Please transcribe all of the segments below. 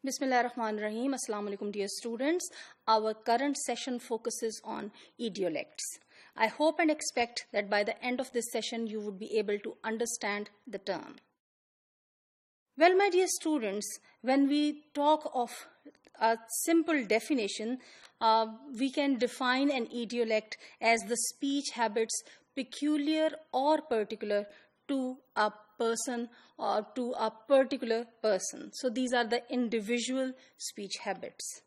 Bismillahirrahmanirrahim. Assalamu alaikum dear students. Our current session focuses on idiolects. I hope and expect that by the end of this session you would be able to understand the term. Well, my dear students, when we talk of a simple definition, we can define an idiolect as the speech habits peculiar or particular to a person or to a particular person. So these are the individual speech habits.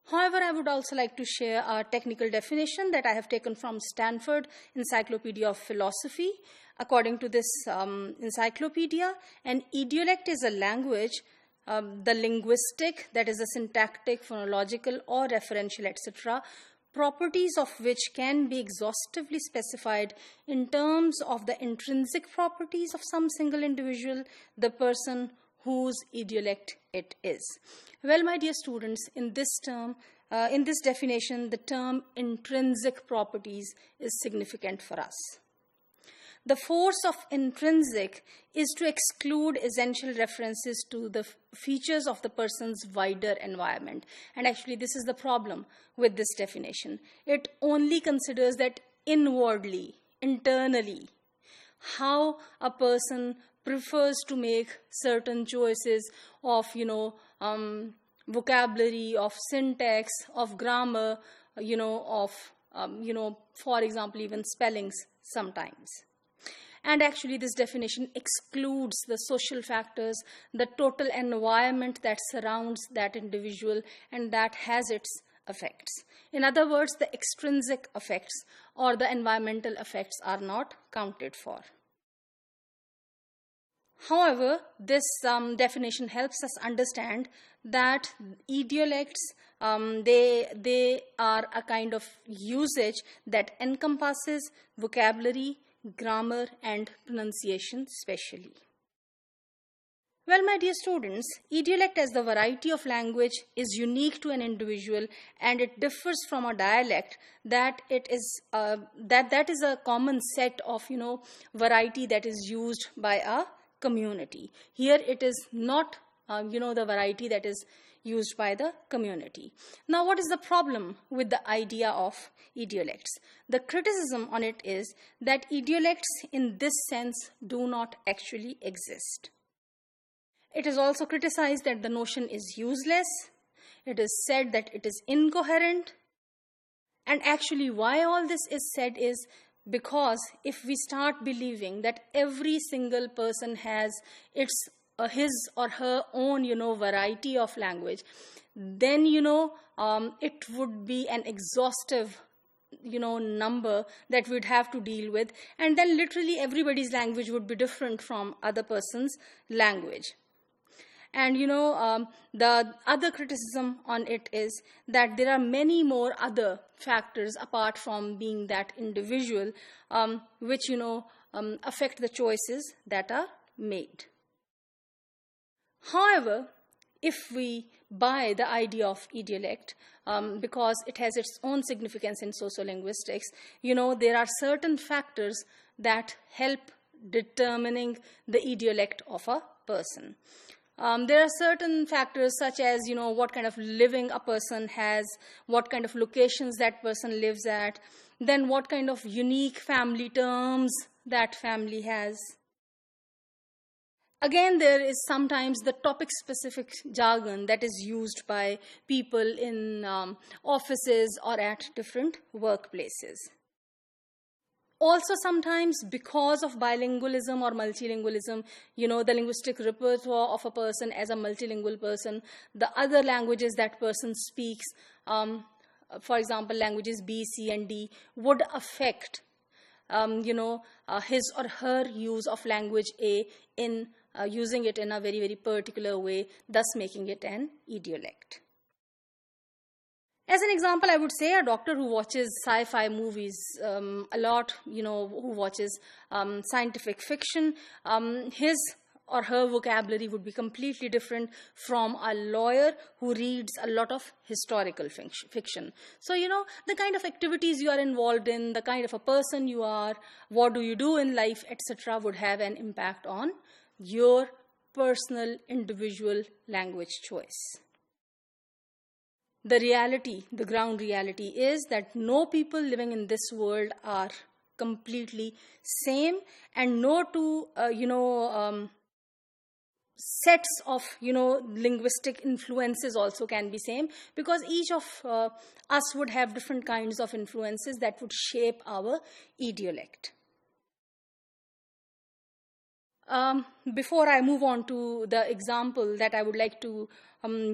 However, I would also like to share a technical definition that I have taken from Stanford Encyclopedia of Philosophy. According to this encyclopedia, an idiolect is a language, the linguistic, that is the syntactic, phonological or referential, etc., properties of which can be exhaustively specified in terms of the intrinsic properties of some single individual, the person whose idiolect it is. Well, my dear students, in this definition, the term intrinsic properties is significant for us. The force of intrinsic is to exclude essential references to the features of the person's wider environment. And actually, this is the problem with this definition. It only considers that inwardly, internally, how a person prefers to make certain choices of, vocabulary, of syntax, of grammar, for example, even spellings sometimes. And actually, this definition excludes the social factors, the total environment that surrounds that individual and that has its effects. In other words, the extrinsic effects or the environmental effects are not counted for. However, this definition helps us understand that idiolects, they are a kind of usage that encompasses vocabulary, grammar and pronunciation specially. Well, my dear students, idiolect as the variety of language is unique to an individual and it differs from a dialect that it is that is a common set of variety that is used by a community. Here it is not the variety that is used by the community. Now, what is the problem with the idea of idiolects? The criticism on it is that idiolects in this sense do not actually exist. It is also criticized that the notion is useless. It is said that it is incoherent. And actually, why all this is said is because if we start believing that every single person has his or her own, variety of language, then, it would be an exhaustive, number that we'd have to deal with. And then literally everybody's language would be different from other person's language. And, the other criticism on it is that there are many more other factors apart from being that individual, which, affect the choices that are made. However, if we buy the idea of idiolect, because it has its own significance in sociolinguistics, there are certain factors that help determining the idiolect of a person. There are certain factors such as, what kind of living a person has, what kind of locations that person lives at, then what kind of unique family terms that family has. Again, there is sometimes the topic-specific jargon that is used by people in offices or at different workplaces. Also, sometimes because of bilingualism or multilingualism, the linguistic repertoire of a person as a multilingual person, the other languages that person speaks, for example, languages B, C, and D, would affect, his or her use of language A in using it in a very, very particular way, thus making it an idiolect. As an example, I would say a doctor who watches sci-fi movies a lot, who watches scientific fiction, his or her vocabulary would be completely different from a lawyer who reads a lot of historical fiction. So, the kind of activities you are involved in, the kind of a person you are, what do you do in life, etc., would have an impact on your personal, individual language choice. The reality, the ground reality is that no people living in this world are completely same, and no two, sets of, linguistic influences also can be same, because each of us would have different kinds of influences that would shape our idiolect. Before I move on to the example that I would like to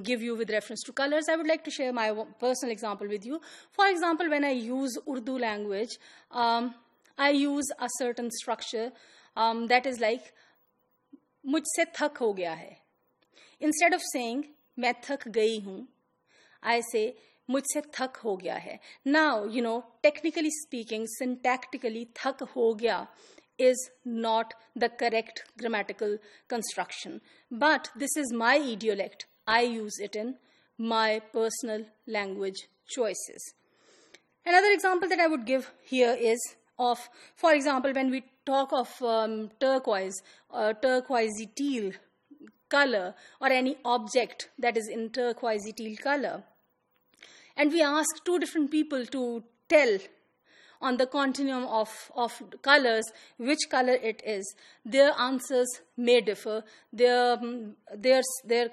give you with reference to colors, I would like to share my personal example with you. For example, when I use Urdu language, I use a certain structure that is like, मुझसे थक हो गया है. Instead of saying, मैं थक गई हूँ, I say, मुझसे थक हो गया है. Now, technically speaking, syntactically, थक हो गया is not the correct grammatical construction. But this is my idiolect. I use it in my personal language choices. Another example that I would give here is of, for example, when we talk of turquoise, turquoisey teal color, or any object that is in turquoisey teal color, and we ask two different people to tell on the continuum of colors which color it is, their answers may differ. Their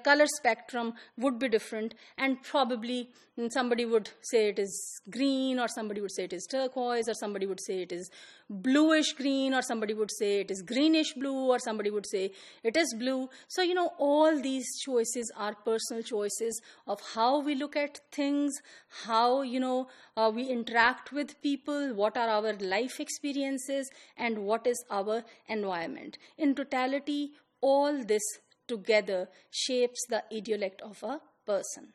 color spectrum would be different, and probably somebody would say it is green, or somebody would say it is turquoise, or somebody would say it is bluish green, or somebody would say it is greenish blue, or somebody would say it is blue. So, all these choices are personal choices of how we look at things, how, we interact with people, what are our life experiences, and what is our environment. In totality, all this together shapes the idiolect of a person.